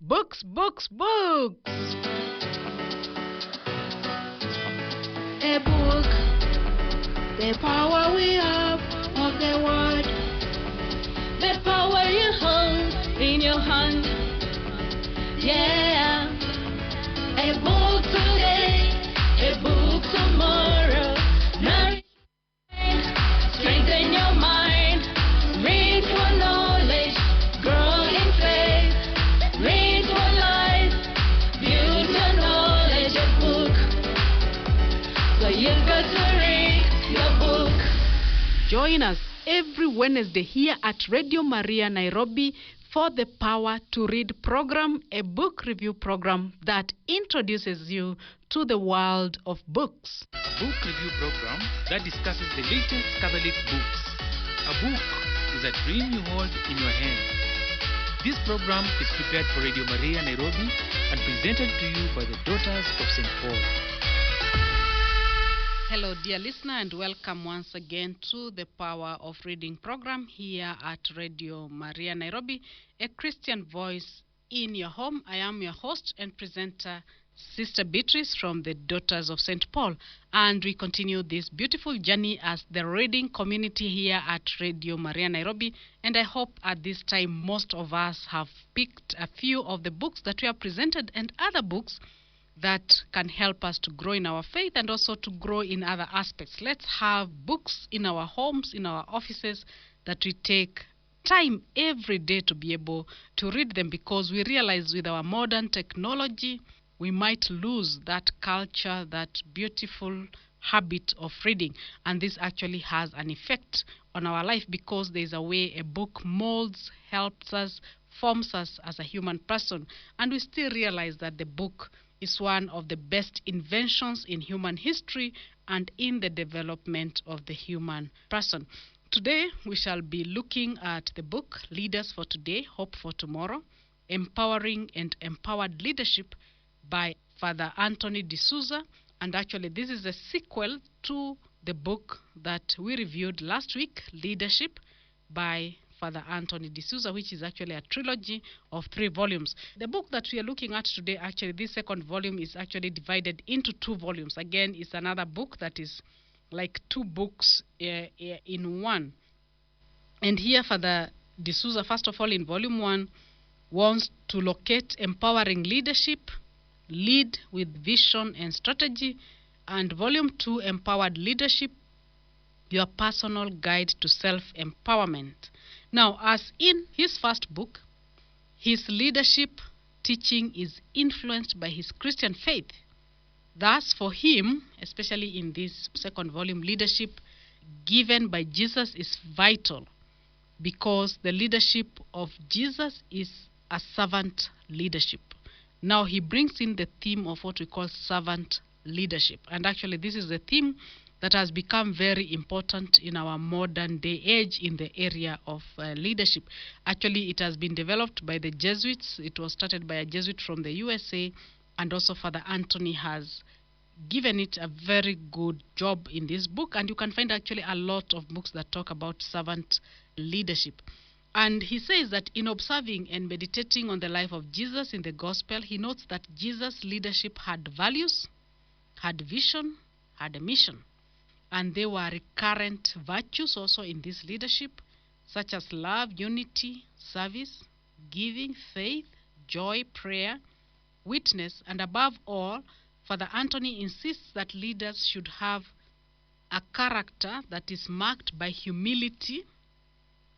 Books, books, books! A book, the power we have of the word, the power you hold in your hand. Yeah, a book today, a book tomorrow. Nourish, strengthen your mind, read for knowledge, grow in faith, read for life, build your knowledge. A book, so you've got to read your book. Join us every Wednesday here at Radio Maria Nairobi for the Power to Read program, a book review program that introduces you to the world of books. Book review program that discusses the latest Catholic books. A book is a dream you hold in your hand. This program is prepared for Radio Maria Nairobi and presented to you by the Daughters of St. Paul. Hello, dear listener, and welcome once again to the Power of Reading program here at Radio Maria Nairobi, a Christian voice in your home. I am your host and presenter, Sister Beatrice from the Daughters of St. Paul, and we continue this beautiful journey as the reading community here at Radio Maria Nairobi. And I hope at this time most of us have picked a few of the books that we have presented and other books that can help us to grow in our faith and also to grow in other aspects. Let's have books in our homes, in our offices, that we take time every day to be able to read them, because we realize with our modern technology, we might lose that culture, that beautiful habit of reading. And this actually has an effect on our life, because there's a way a book molds, helps us, forms us as a human person. And we still realize that the book is one of the best inventions in human history and in the development of the human person. Today, we shall be looking at the book Leaders for Today, Hope for Tomorrow, Empowering and Empowered Leadership by Father Anthony D'Souza. And actually, this is a sequel to the book that we reviewed last week, Leadership by Father Anthony D'Souza, which is actually a trilogy of 3 volumes. The book that we are looking at today, actually, this second volume is actually divided into 2 volumes. Again, it's another book that is like 2 books in one. And here, Father D'Souza, first of all, in volume 1, wants to locate empowering leadership, lead with vision and strategy, and volume 2, empowered leadership, your personal guide to self-empowerment. Now, as in his first book, his leadership teaching is influenced by his Christian faith. Thus, for him, especially in this second volume, leadership given by Jesus is vital, because the leadership of Jesus is a servant leadership. Now, he brings in the theme of what we call servant leadership. And actually, this is a theme that has become very important in our modern day age in the area of leadership. Actually, it has been developed by the Jesuits. It was started by a Jesuit from the USA, and also Father Anthony has given it a very good job in this book. And you can find actually a lot of books that talk about servant leadership. And he says that in observing and meditating on the life of Jesus in the gospel, he notes that Jesus' leadership had values, had vision, had a mission. And there were recurrent virtues also in this leadership, such as love, unity, service, giving, faith, joy, prayer, witness, and above all, Father Anthony insists that leaders should have a character that is marked by humility,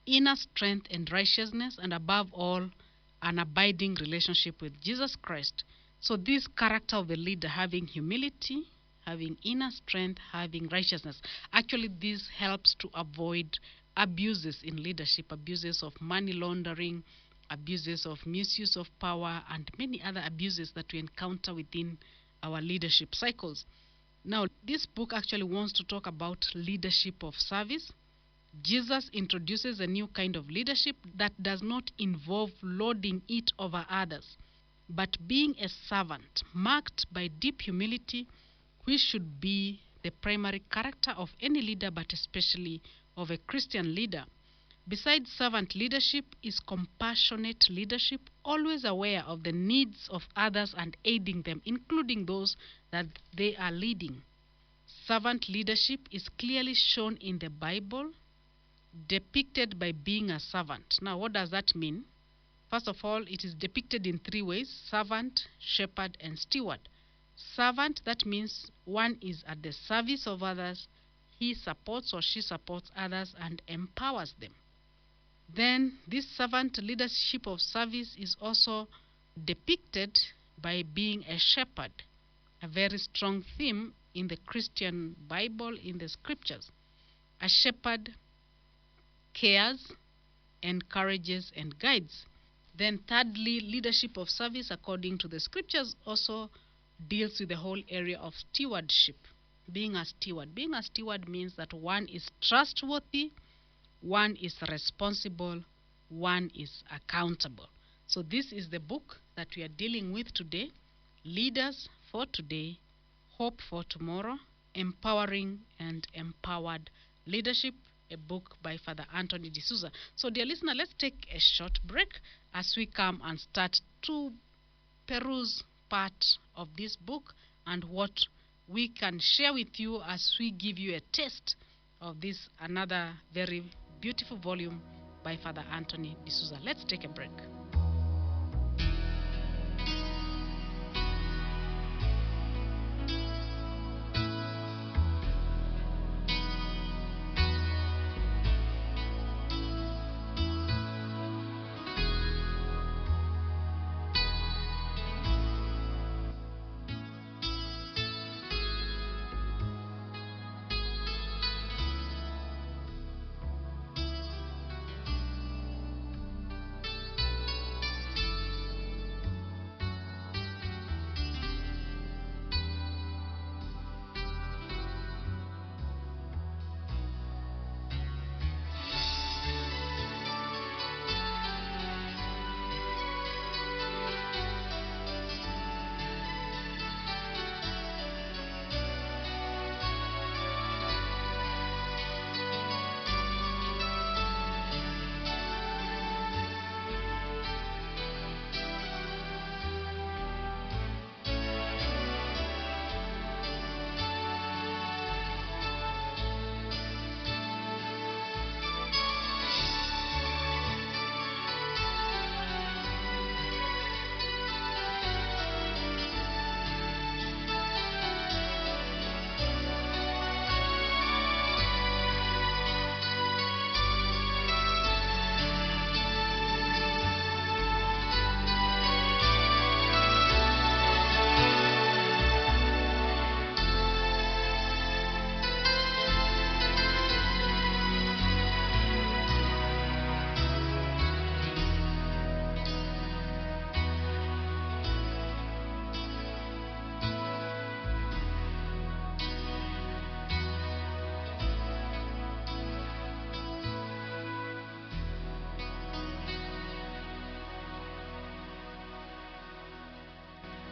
inner strength and righteousness, and above all, an abiding relationship with Jesus Christ. So this character of the leader, having humility, having inner strength, having righteousness, actually this helps to avoid abuses in leadership, abuses of money laundering, abuses of misuse of power, and many other abuses that we encounter within our leadership cycles. Now, this book actually wants to talk about leadership of service. Jesus introduces a new kind of leadership that does not involve lording it over others, but being a servant marked by deep humility, which should be the primary character of any leader, but especially of a Christian leader. Besides servant leadership is compassionate leadership, always aware of the needs of others and aiding them, including those that they are leading. Servant leadership is clearly shown in the Bible, depicted by being a servant. Now, what does that mean? First of all, it is depicted in three ways: servant, shepherd, and steward. Servant, that means one is at the service of others. He supports or she supports others and empowers them. Then this servant leadership of service is also depicted by being a shepherd, a very strong theme in the Christian Bible, in the scriptures. A shepherd cares, encourages, and guides. Then thirdly, leadership of service according to the scriptures also deals with the whole area of stewardship. Being a steward. Being a steward means that one is trustworthy, one is responsible, one is accountable. So this is the book that we are dealing with today: Leaders for Today, Hope for Tomorrow, Empowering and Empowered Leadership, a book by Father Anthony D'Souza. So dear listener, let's take a short break as we come and start to peruse part of this book and what we can share with you as we give you a taste of this another very beautiful volume by Father Anthony D'Souza. Let's take a break.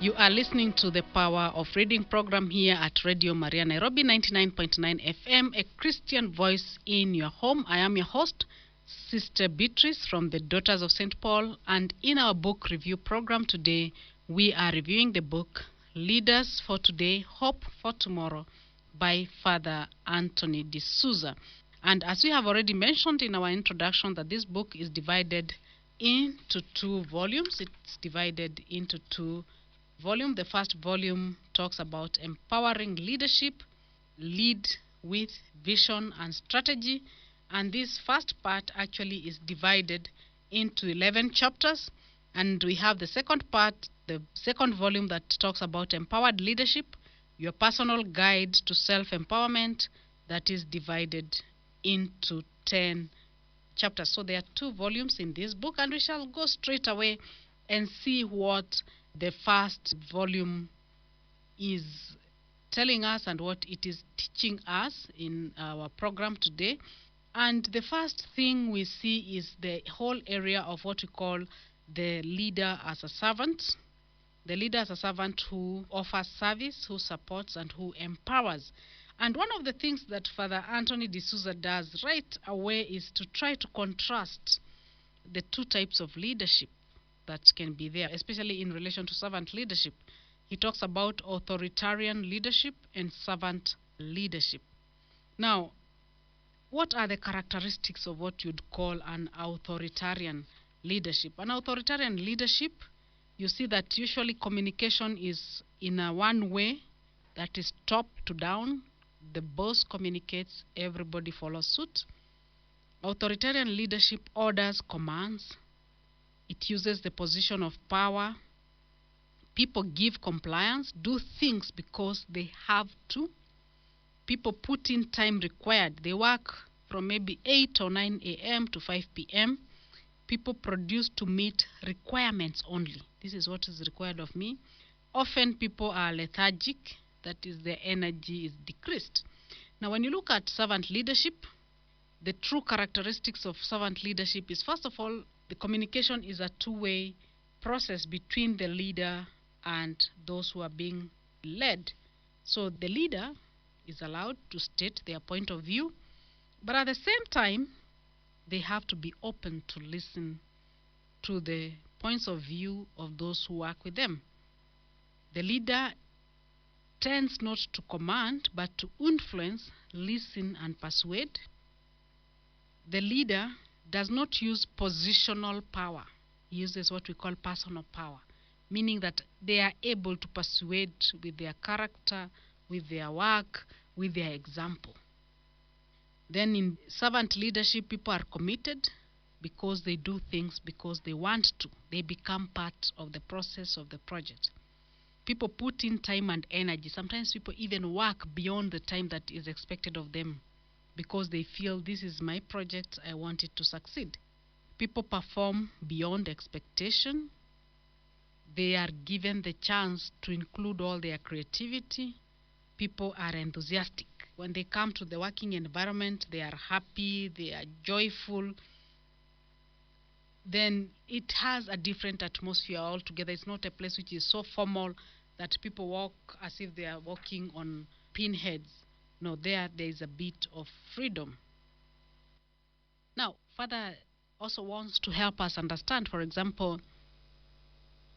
You are listening to the Power of Reading program here at Radio Maria Nairobi 99.9 FM, a Christian voice in your home. I am your host, Sister Beatrice from the Daughters of St. Paul, and in our book review program today, we are reviewing the book Leaders for Today, Hope for Tomorrow by Father Anthony D'Souza. And as we have already mentioned in our introduction, that this book is divided into two volumes. It's divided into two volumes. The first volume talks about empowering leadership, lead with vision and strategy. And this first part actually is divided into 11 chapters. And we have the second part, the second volume, that talks about empowered leadership, your personal guide to self-empowerment, that is divided into 10 chapters. So there are two volumes in this book, and we shall go straight away and see what the first volume is telling us and what it is teaching us in our program today. And the first thing we see is the whole area of what we call the leader as a servant. The leader as a servant who offers service, who supports, and who empowers. And one of the things that Father Anthony D'Souza does right away is to try to contrast the two types of leadership that can be there, especially in relation to servant leadership. He talks about authoritarian leadership and servant leadership. Now, what are the characteristics of what you'd call an authoritarian leadership? An authoritarian leadership, you see that usually communication is in a one way, that is top to down. The boss communicates, everybody follows suit. Authoritarian leadership orders, commands. It uses the position of power. People give compliance, do things because they have to. People put in time required. They work from maybe 8 or 9 a.m. to 5 p.m. People produce to meet requirements only. This is what is required of me. Often people are lethargic, that is, their energy is decreased. Now, when you look at servant leadership, the true characteristics of servant leadership is, first of all, the communication is a two-way process between the leader and those who are being led. So the leader is allowed to state their point of view, but at the same time, they have to be open to listen to the points of view of those who work with them. The leader tends not to command, but to influence, listen, and persuade. The leader does not use positional power. He uses what we call personal power, meaning that they are able to persuade with their character, with their work, with their example. Then in servant leadership, people are committed because they do things because they want to. They become part of the process of the project. People put in time and energy. Sometimes people even work beyond the time that is expected of them because they feel this is my project, I want it to succeed. People perform beyond expectation. They are given the chance to include all their creativity. People are enthusiastic. When they come to the working environment, they are happy, they are joyful. Then it has a different atmosphere altogether. It's not a place which is so formal that people walk as if they are walking on pinheads. No, there is a bit of freedom. Now, Father also wants to help us understand, for example,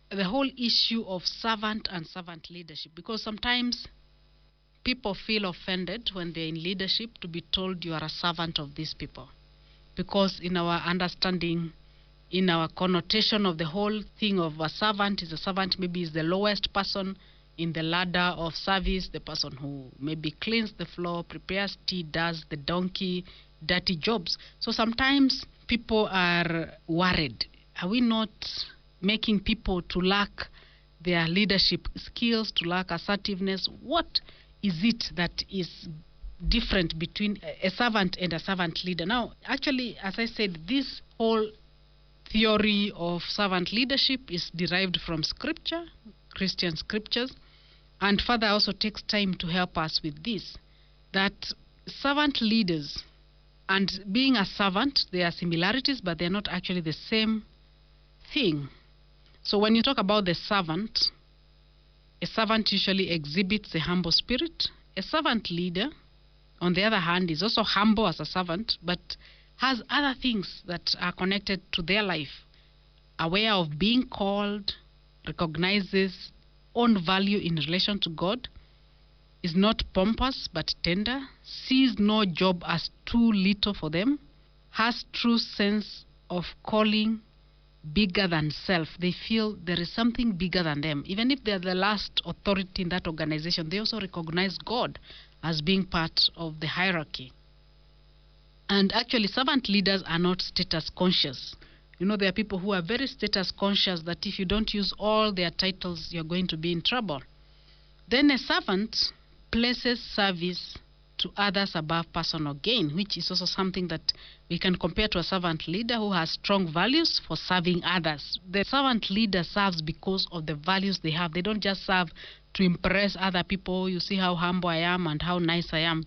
the whole issue of servant and servant leadership, because sometimes people feel offended when they're in leadership to be told you are a servant of these people, because in our understanding, in our connotation of the whole thing of a servant maybe is the lowest person in the ladder of service, the person who maybe cleans the floor, prepares tea, does the donkey dirty jobs. So sometimes people are worried. Are we not making people to lack their leadership skills, to lack assertiveness? What is it that is different between a servant and a servant leader? Now, actually, as I said, this whole theory of servant leadership is derived from scripture, Christian scriptures, and Father also takes time to help us with this, that servant leaders and being a servant, there are similarities, but they're not actually the same thing. So when you talk about the servant, a servant usually exhibits a humble spirit. A servant leader, on the other hand, is also humble as a servant, but has other things that are connected to their life. Aware of being called, recognizes own value in relation to God, is not pompous but tender, sees no job as too little for them, has true sense of calling bigger than self. They feel there is something bigger than them. Even if they're the last authority in that organization, they also recognize God as being part of the hierarchy. And actually, servant leaders are not status conscious. You know, there are people who are very status conscious that if you don't use all their titles, you're going to be in trouble. Then a servant places service to others above personal gain, which is also something that we can compare to a servant leader who has strong values for serving others. The servant leader serves because of the values they have. They don't just serve to impress other people. You see how humble I am and how nice I am.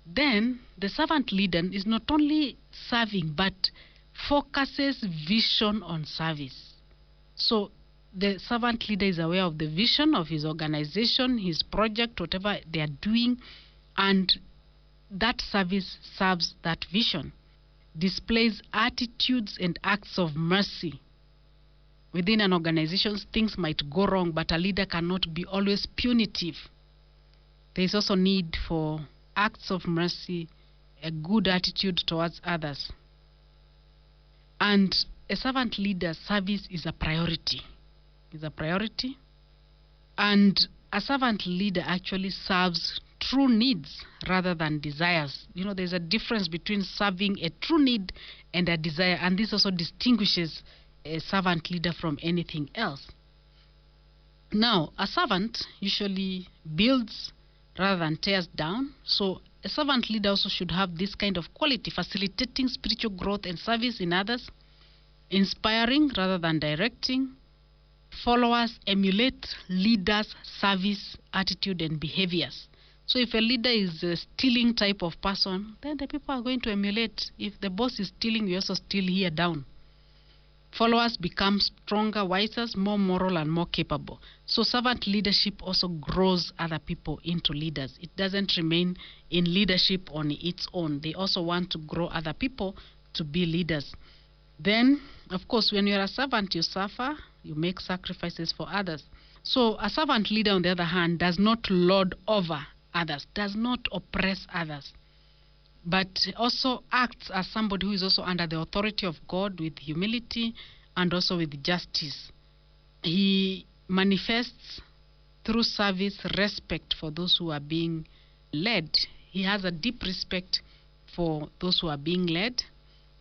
Then the servant leader is not only serving but focuses vision on service. So the servant leader is aware of the vision of his organization, his project, whatever they are doing, and that service serves that vision, displays attitudes and acts of mercy. Within an organization, things might go wrong, but a leader cannot be always punitive. There is also need for acts of mercy, a good attitude towards others. And a servant leader's service is a priority. Is a priority. And a servant leader actually serves true needs rather than desires. You know, there's a difference between serving a true need and a desire, and this also distinguishes a servant leader from anything else. Now, a servant usually builds rather than tears down. So a servant leader also should have this kind of quality, facilitating spiritual growth and service in others, inspiring rather than directing. Followers emulate leaders' service, attitude, and behaviors. So if a leader is a stealing type of person, then the people are going to emulate. If the boss is stealing, we also steal here down. Followers become stronger, wiser, more moral, and more capable. So servant leadership also grows other people into leaders. It doesn't remain in leadership on its own. They also want to grow other people to be leaders. Then, of course, when you're a servant, you suffer, you make sacrifices for others. So a servant leader, on the other hand, does not lord over others, does not oppress others, but also acts as somebody who is also under the authority of God with humility and also with justice. He manifests through service respect for those who are being led. He has a deep respect for those who are being led.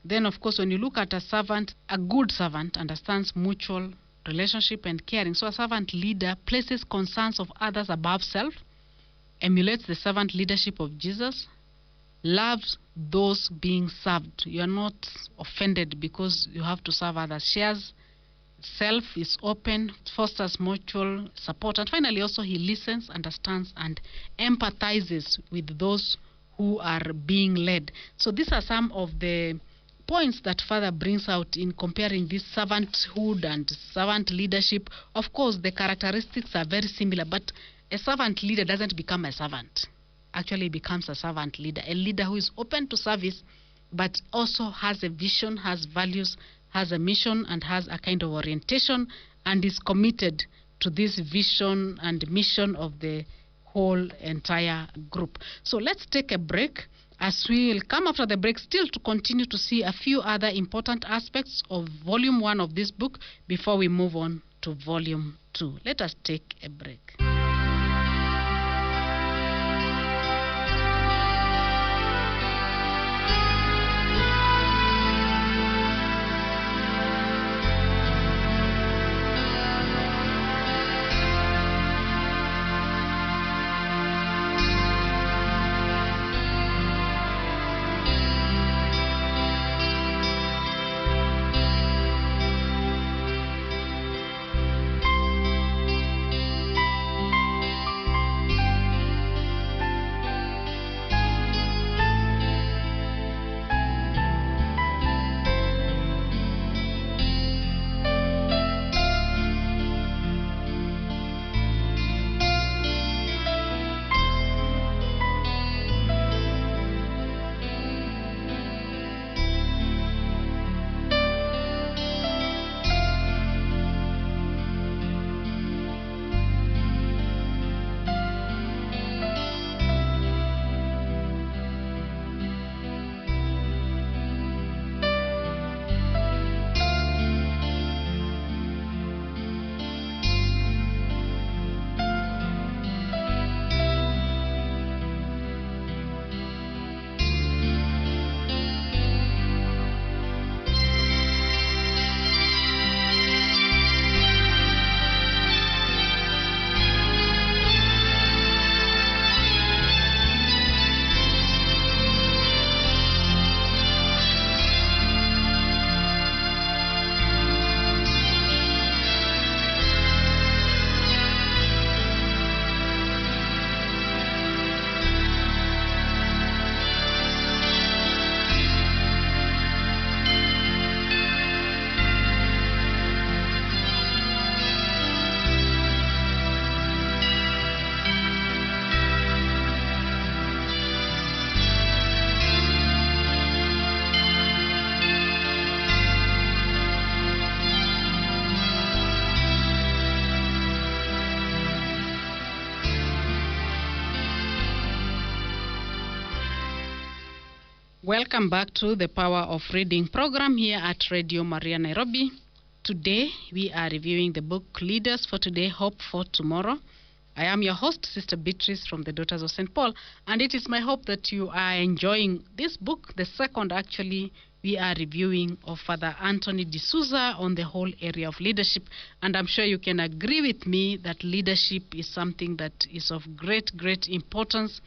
Then, of course, when you look at a servant, a good servant understands mutual relationship and caring. So a servant leader places concerns of others above self, emulates the servant leadership of Jesus, loves those being served. You are not offended because you have to serve others. Shares self, is open, fosters mutual support. And finally, also he listens, understands, and empathizes with those who are being led. So these are some of the points that Father brings out in comparing this servanthood and servant leadership. Of course, the characteristics are very similar, but a servant leader doesn't become a servant. Actually becomes a servant leader, a leader who is open to service, but also has a vision, has values, has a mission, and has a kind of orientation, and is committed to this vision and mission of the whole entire group. So let's take a break. As we will come after the break, still to continue to see a few other important aspects of Volume 1 of this book before we move on to Volume 2. Let us take a break. Welcome back to the Power of Reading program here at Radio Maria Nairobi. Today we are reviewing the book Leaders for Today, Hope for Tomorrow. I am your host, Sister Beatrice from the Daughters of St. Paul, and it is my hope that you are enjoying this book, the second actually we are reviewing of Father Anthony D'Souza on the whole area of leadership. And I'm sure you can agree with me that leadership is something that is of great importance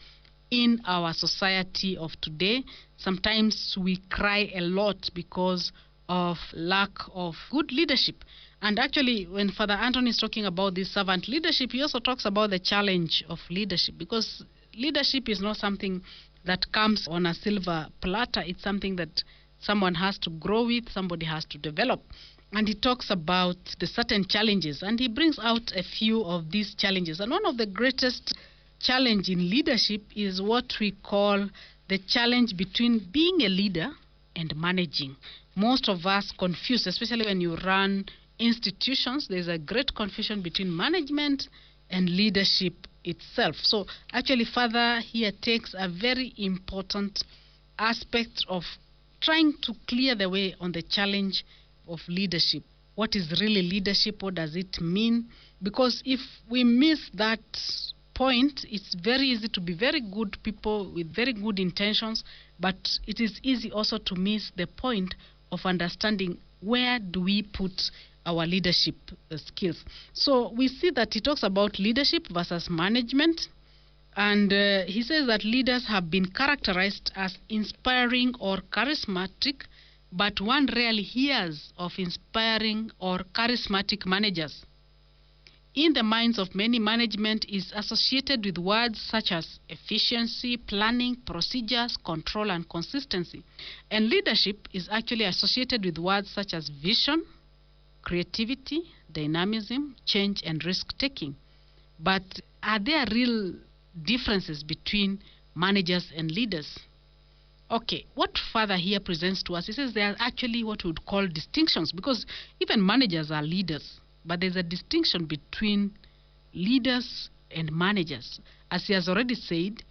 in our society of today. Sometimes we cry a lot because of lack of good leadership. And actually, when Father Anthony is talking about this servant leadership, he also talks about the challenge of leadership, because leadership is not something that comes on a silver platter. It's something that someone has to grow with, somebody has to develop. And he talks about the certain challenges, and he brings out a few of these challenges. And one of the greatest challenge in leadership is what we call the challenge between being a leader and managing. Most of us confuse, especially when you run institutions. There's a great confusion between management and leadership itself. So actually, Father here takes a very important aspect of trying to clear the way on the challenge of leadership. What is really leadership? What does it mean? Because if we miss that point, it's very easy to be very good people with very good intentions, but it is easy also to miss the point of understanding where do we put our leadership skills. So we see that he talks about leadership versus management, and he says that leaders have been characterized as inspiring or charismatic, but one rarely hears of inspiring or charismatic managers. In the minds of many, management is associated with words such as efficiency, planning, procedures, control, and consistency. And leadership is actually associated with words such as vision, creativity, dynamism, change, and risk-taking. But are there real differences between managers and leaders? Okay, what Father here presents to us, he says there are actually what we would call distinctions, because even managers are leaders. But there's a distinction between leaders and managers. As he has already said,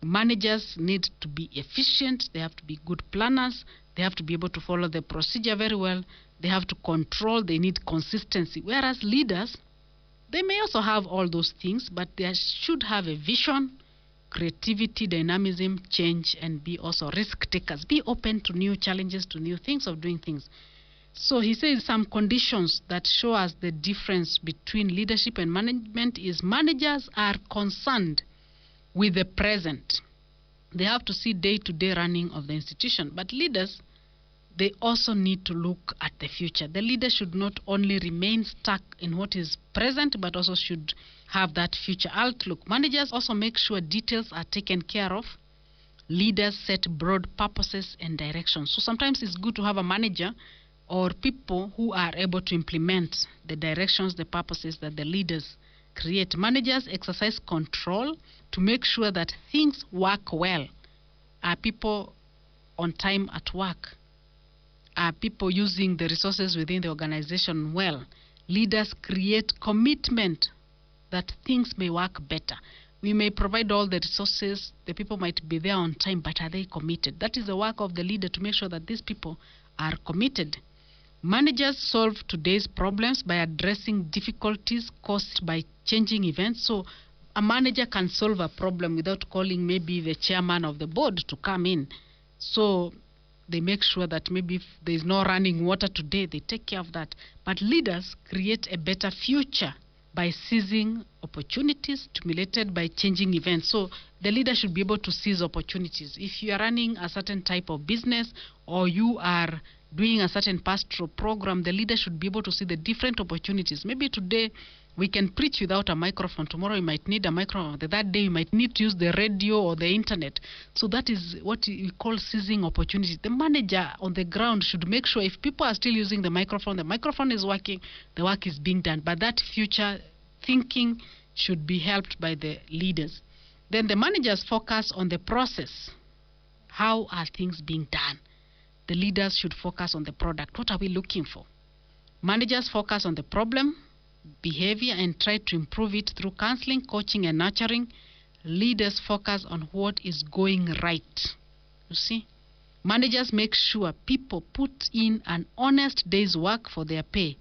managers need to be efficient, they have to be good planners, they have to be able to follow the procedure very well, they have to control, they need consistency. Whereas leaders, they may also have all those things, but they should have a vision, creativity, dynamism, change, and be also risk takers. Be open to new challenges, to new things of doing things. So he says some conditions that show us the difference between leadership and management is managers are concerned with the present. They have to see day-to-day running of the institution. But leaders, they also need to look at the future. The leader should not only remain stuck in what is present, but also should have that future outlook. Managers also make sure details are taken care of. Leaders set broad purposes and directions. So sometimes it's good to have a manager or people who are able to implement the directions, the purposes that the leaders create. Managers exercise control to make sure that things work well. Are people on time at work? Are people using the resources within the organization well? Leaders create commitment that things may work better. We may provide all the resources, the people might be there on time, but are they committed? That is the work of the leader, to make sure that these people are committed. Managers solve today's problems by addressing difficulties caused by changing events. So a manager can solve a problem without calling maybe the chairman of the board to come in. So they make sure that maybe if there is no running water today, they take care of that. But leaders create a better future by seizing opportunities stimulated by changing events. So the leader should be able to seize opportunities. If you are running a certain type of business, or you are doing a certain pastoral program, the leader should be able to see the different opportunities. Maybe today we can preach without a microphone. Tomorrow you might need a microphone. That day you might need to use the radio or the internet. So that is what we call seizing opportunities. The manager on the ground should make sure if people are still using the microphone is working, the work is being done. But that future thinking should be helped by the leaders. Then the managers focus on the process. How are things being done? The leaders should focus on the product. What are we looking for? Managers focus on the problem, behavior, and try to improve it through counseling, coaching, and nurturing. Leaders focus on what is going right. You see? Managers make sure people put in an honest day's work for their pay.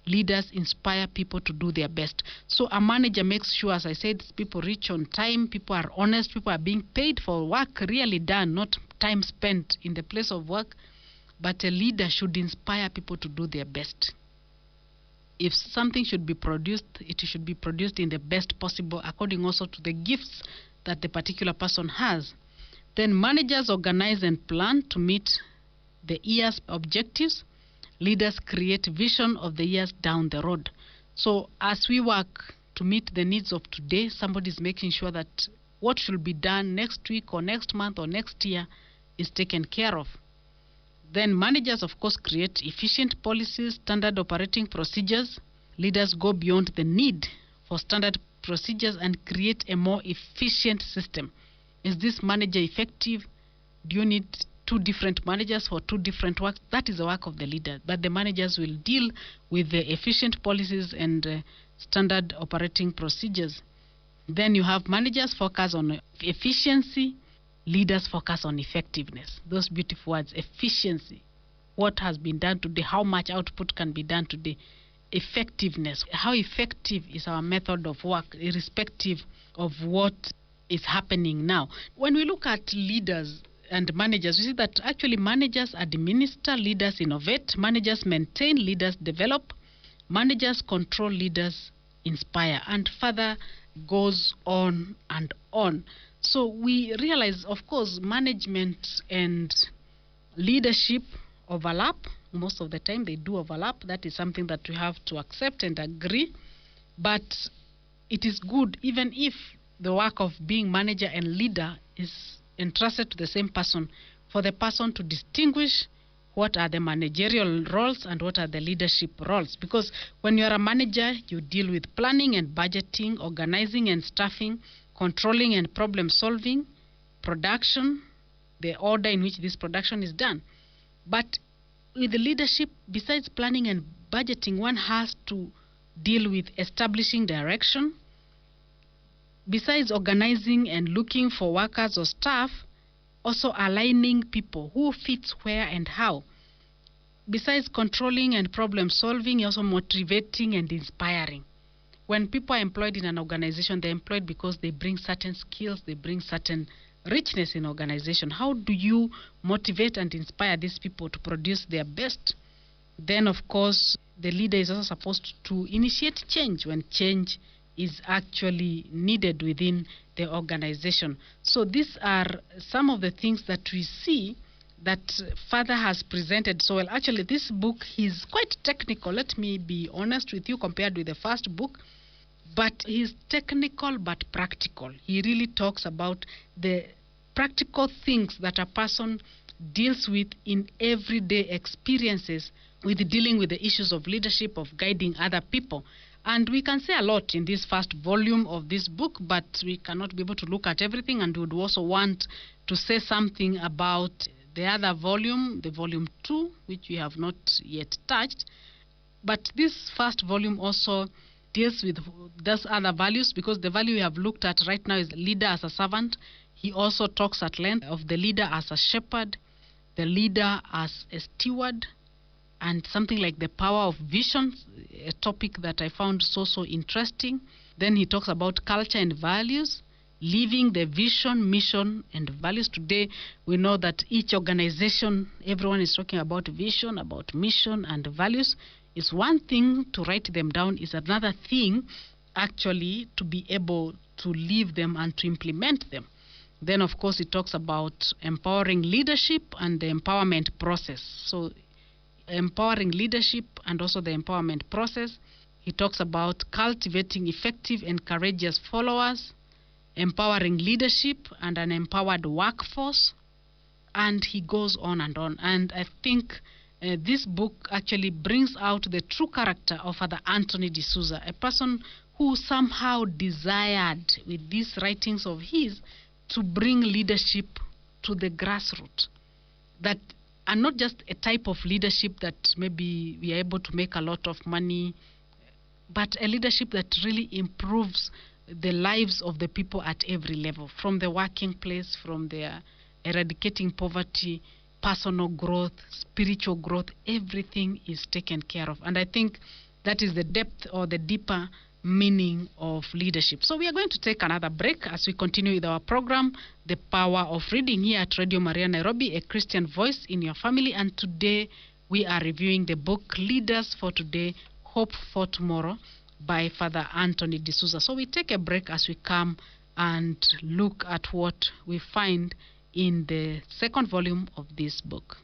Leaders inspire people to do their best. So a manager makes sure, as I said, people reach on time, people are honest, people are being paid for work really done, not time spent in the place of work. But a leader should inspire people to do their best. If something should be produced, it should be produced in the best possible, according also to the gifts that the particular person has. Then managers organize and plan to meet the year's objectives. Leaders create vision of the years down the road. So as we work to meet the needs of today, somebody is making sure that what should be done next week or next month or next year is taken care of. Then managers, of course, create efficient policies, standard operating procedures. Leaders go beyond the need for standard procedures and create a more efficient system. Is this manager effective? Do you need two different managers for two different works? That is the work of the leader. But the managers will deal with the efficient policies and standard operating procedures. Then you have managers focus on efficiency. Leaders focus on effectiveness. Those beautiful words, efficiency. What has been done today, how much output can be done today. Effectiveness, how effective is our method of work, irrespective of what is happening now. When we look at leaders and managers, we see that actually managers administer, leaders innovate, managers maintain, leaders develop, managers control, leaders inspire, and further goes on and on. So we realize, of course, management and leadership overlap. Most of the time they do overlap. That is something that we have to accept and agree. But it is good, even if the work of being manager and leader is entrusted to the same person, for the person to distinguish what are the managerial roles and what are the leadership roles. Because when you are a manager, you deal with planning and budgeting, organizing and staffing, controlling and problem solving, production, the order in which this production is done. But with the leadership, besides planning and budgeting, one has to deal with establishing direction. Besides organizing and looking for workers or staff, also aligning people who fits where and how. Besides controlling and problem solving, also motivating and inspiring. When people are employed in an organization, they're employed because they bring certain skills, they bring certain richness in organization. How do you motivate and inspire these people to produce their best? Then, of course, the leader is also supposed to initiate change when change is actually needed within the organization. So these are some of the things that we see that Father has presented so well. Actually, this book is quite technical. Let me be honest with you, compared with the first book. But he's technical but practical. He really talks about the practical things that a person deals with in everyday experiences with dealing with the issues of leadership, of guiding other people. And we can say a lot in this first volume of this book, but we cannot be able to look at everything, and we would also want to say something about the other volume, the volume 2, which we have not yet touched. But this first volume also deals with those other values, because the value we have looked at right now is leader as a servant. He also talks at length of the leader as a shepherd, the leader as a steward, and something like the power of vision, a topic that I found so interesting. Then he talks about culture and values, living the vision, mission, and values. Today, we know that each organization, everyone is talking about vision, about mission, and values. It's one thing to write them down, it's another thing actually to be able to live them and to implement them. Then, of course, it talks about empowering leadership and the empowerment process. So, empowering leadership and also the empowerment process. He talks about cultivating effective and courageous followers, empowering leadership and an empowered workforce, and he goes on and on. And I think this book actually brings out the true character of Father Anthony D'Souza, a person who somehow desired with these writings of his to bring leadership to the grassroots, that and not just a type of leadership that maybe we are able to make a lot of money, but a leadership that really improves the lives of the people at every level, from the working place, from their eradicating poverty, personal growth, spiritual growth, everything is taken care of. And I think that is the depth or the deeper meaning of leadership. So we are going to take another break as we continue with our program, The Power of Reading, here at Radio Maria Nairobi, a Christian voice in your family. And today we are reviewing the book Leaders for Today, Hope for Tomorrow by Father Anthony D'Souza. So we take a break as we come and look at what we find in the second volume of this book.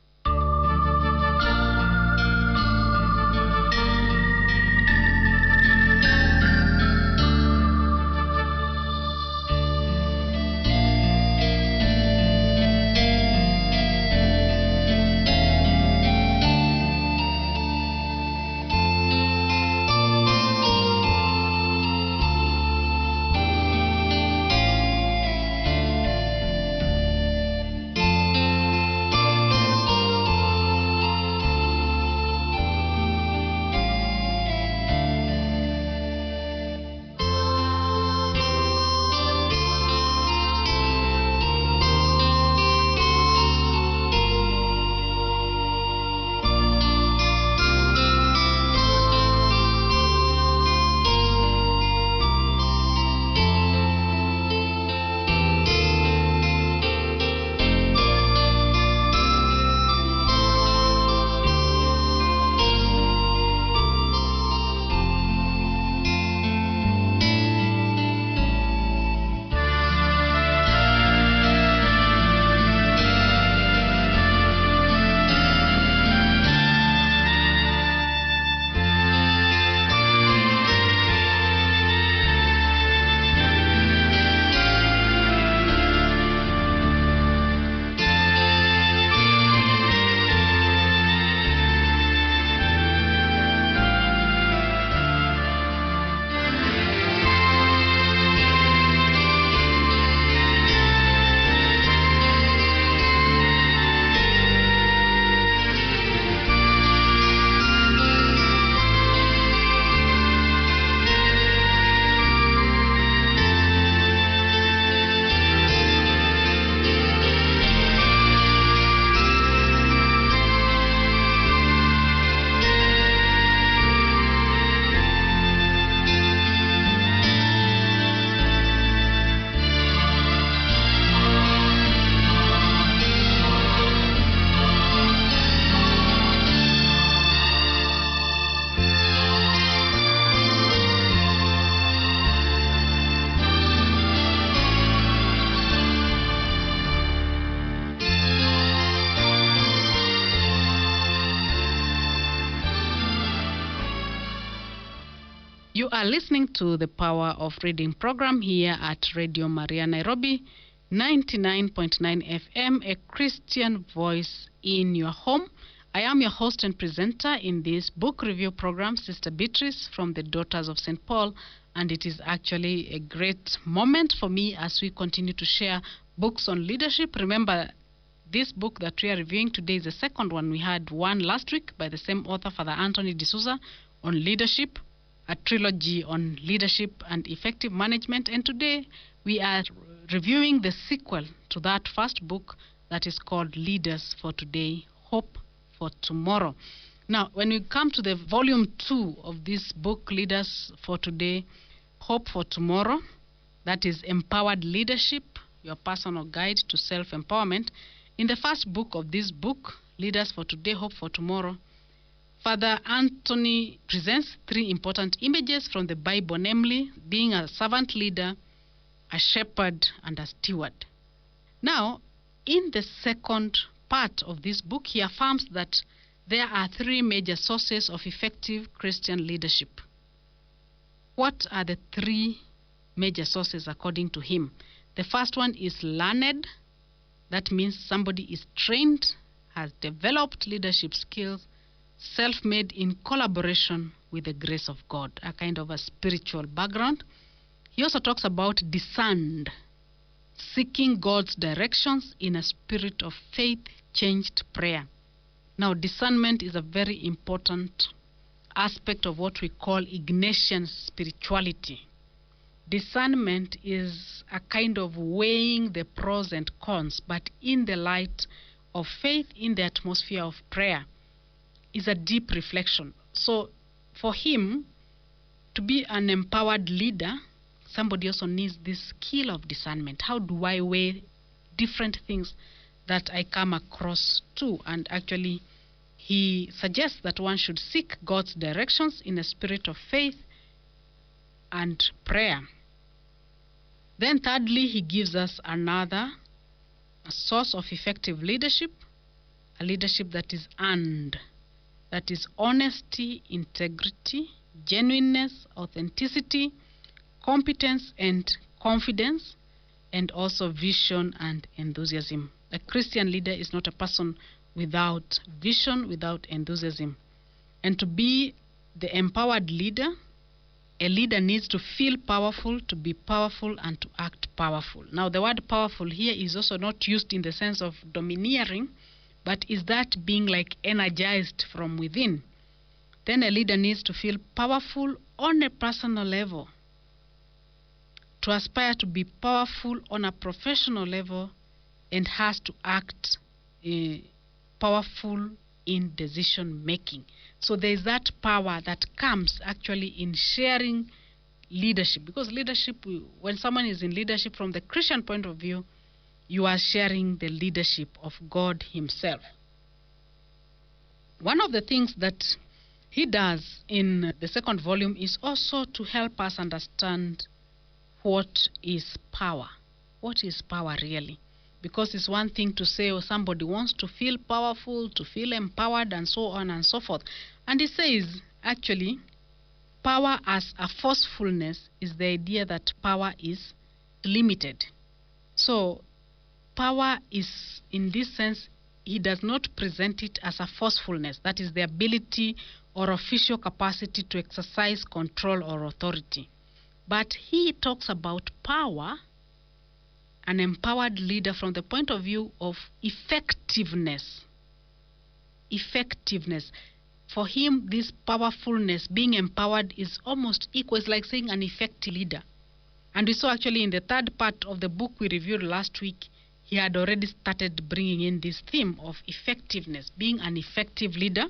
You are listening to the Power of Reading program here at Radio Maria Nairobi, 99.9 FM, a Christian voice in your home. I am your host and presenter in this book review program, Sister Beatrice from the Daughters of St. Paul, and it is actually a great moment for me as we continue to share books on leadership. Remember, this book that we are reviewing today is the second one. We had one last week by the same author, Father Anthony D'Souza, on leadership, a trilogy on leadership and effective management. And today we are reviewing the sequel to that first book that is called Leaders for Today, Hope for Tomorrow. Now, when we come to the volume 2 of this book, Leaders for Today, Hope for Tomorrow, that is Empowered Leadership, your personal guide to self-empowerment. In the first book of this book, Leaders for Today, Hope for Tomorrow, Father Anthony presents 3 important images from the Bible, namely being a servant leader, a shepherd, and a steward. Now, in the second part of this book, he affirms that there are 3 major sources of effective Christian leadership. What are the 3 major sources according to him? The first one is learned. That means somebody is trained, has developed leadership skills, self-made in collaboration with the grace of God, a kind of a spiritual background. He also talks about discerned, seeking God's directions in a spirit of faith-changed prayer. Now, discernment is a very important aspect of what we call Ignatian spirituality. Discernment is a kind of weighing the pros and cons, but in the light of faith, in the atmosphere of prayer, is a deep reflection. So for him to be an empowered leader, somebody also needs this skill of discernment. How do I weigh different things that I come across to? And actually, he suggests that one should seek God's directions in a spirit of faith and prayer. Then thirdly, he gives us a source of effective leadership, a leadership that is earned, that is honesty, integrity, genuineness, authenticity, competence and confidence, and also vision and enthusiasm. A Christian leader is not a person without vision, without enthusiasm. And to be the empowered leader, a leader needs to feel powerful, to be powerful, and to act powerful. Now, the word powerful here is also not used in the sense of domineering, but is that being like energized from within. Then a leader needs to feel powerful on a personal level. To aspire to be powerful on a professional level, and has to act powerful in decision making. So there is that power that comes actually in sharing leadership, because leadership, when someone is in leadership from the Christian point of view, you are sharing the leadership of God himself. One of the things that he does in the second volume is also to help us understand what is power. What is power really? Because it's one thing to say, oh, somebody wants to feel powerful, to feel empowered, and so on and so forth. And he says, actually, power as a forcefulness is the idea that power is limited. So, power is, in this sense, he does not present it as a forcefulness, that is the ability or official capacity to exercise control or authority. But he talks about power, an empowered leader, from the point of view of effectiveness. Effectiveness. For him, this powerfulness, being empowered, is almost equal. It's like saying an effective leader. And we saw actually in the third part of the book we reviewed last week, he had already started bringing in this theme of effectiveness, being an effective leader.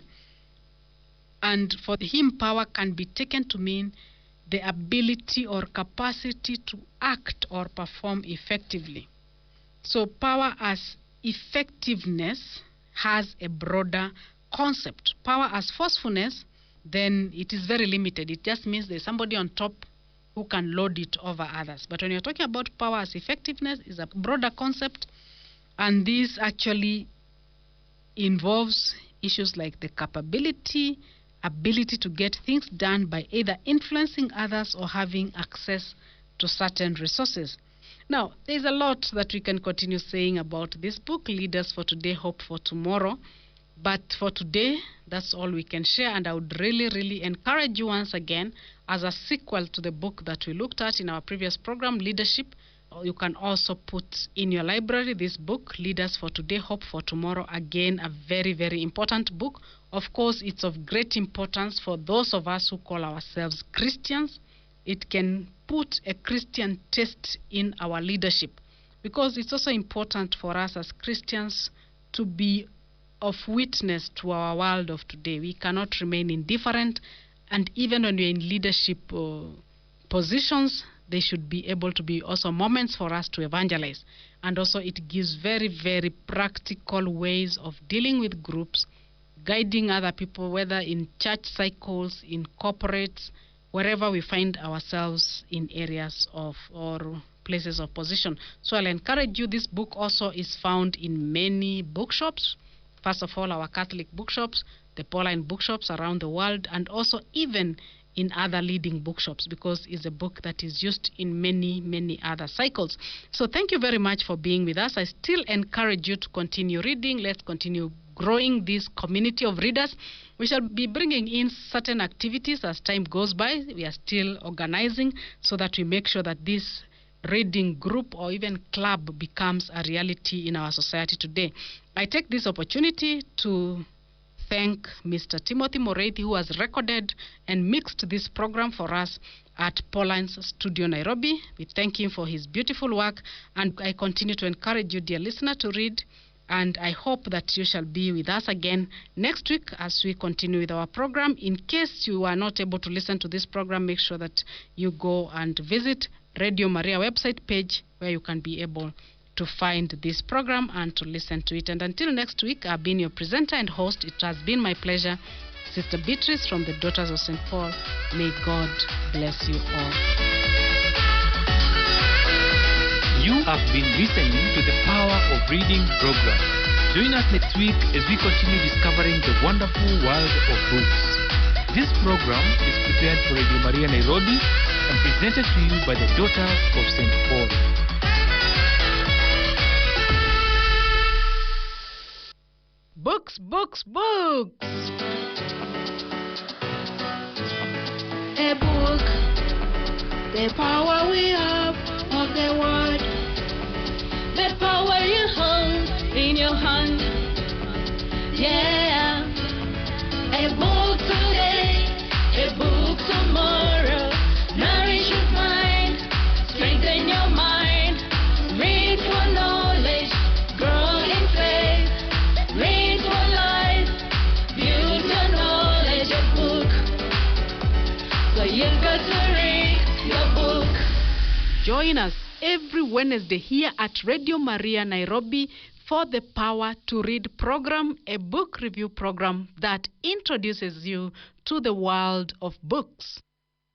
And for him, power can be taken to mean the ability or capacity to act or perform effectively. So power as effectiveness has a broader concept. Power as forcefulness, then it is very limited. It just means there's somebody on top who can load it over others. But when you're talking about power as effectiveness, is a broader concept, and this actually involves issues like the capability, ability to get things done by either influencing others or having access to certain resources. Now, there's a lot that we can continue saying about this book, Leaders for Today, Hope for Tomorrow. But for today, that's all we can share, and I would really, really encourage you once again, as a sequel to the book that we looked at in our previous program, Leadership, you can also put in your library this book, Leaders for Today, Hope for Tomorrow. Again, a very, very important book. Of course, it's of great importance for those of us who call ourselves Christians. It can put a Christian taste in our leadership, because it's also important for us as Christians to be of witness to our world of today. We cannot remain indifferent, and even when we're in leadership positions, they should be able to be also moments for us to evangelize. And also it gives very, very practical ways of dealing with groups, guiding other people, whether in church cycles, in corporates, wherever we find ourselves in areas of or places of position. So I'll encourage you, this book also is found in many bookshops. First of all, our Catholic bookshops, the Pauline bookshops around the world, and also even in other leading bookshops, because it's a book that is used in many, many other cycles. So thank you very much for being with us. I still encourage you to continue reading. Let's continue growing this community of readers. We shall be bringing in certain activities as time goes by. We are still organizing so that we make sure that this reading group or even club becomes a reality in our society today. I take this opportunity to thank Mr. Timothy Moreithi, who has recorded and mixed this program for us at Pauline's Studio, Nairobi. We thank him for his beautiful work, and I continue to encourage you, dear listener, to read And I hope that you shall be with us again next week as we continue with our program. In case you are not able to listen to this program, make sure that you go and visit Radio Maria website page where you can be able to find this program and to listen to it. And until next week, I've been your presenter and host. It has been my pleasure, Sister Beatrice from the Daughters of St. Paul. May God bless you all. You have been listening to the Power of Reading program. Join us next week as we continue discovering the wonderful world of books. This program is prepared for Radio Maria Nairobi and presented to you by the Daughters of St. Paul. Books, books, books! A book, the power we have of the word, the power you hold in your hand. Yeah, a book today, a book tomorrow. Nourish your mind, strengthen your mind. Read for knowledge, grow in faith. Read for life, build your knowledge. A book, so you've got to read your book. Join us every Wednesday here at Radio Maria Nairobi for the Power to Read program, a book review program that introduces you to the world of books.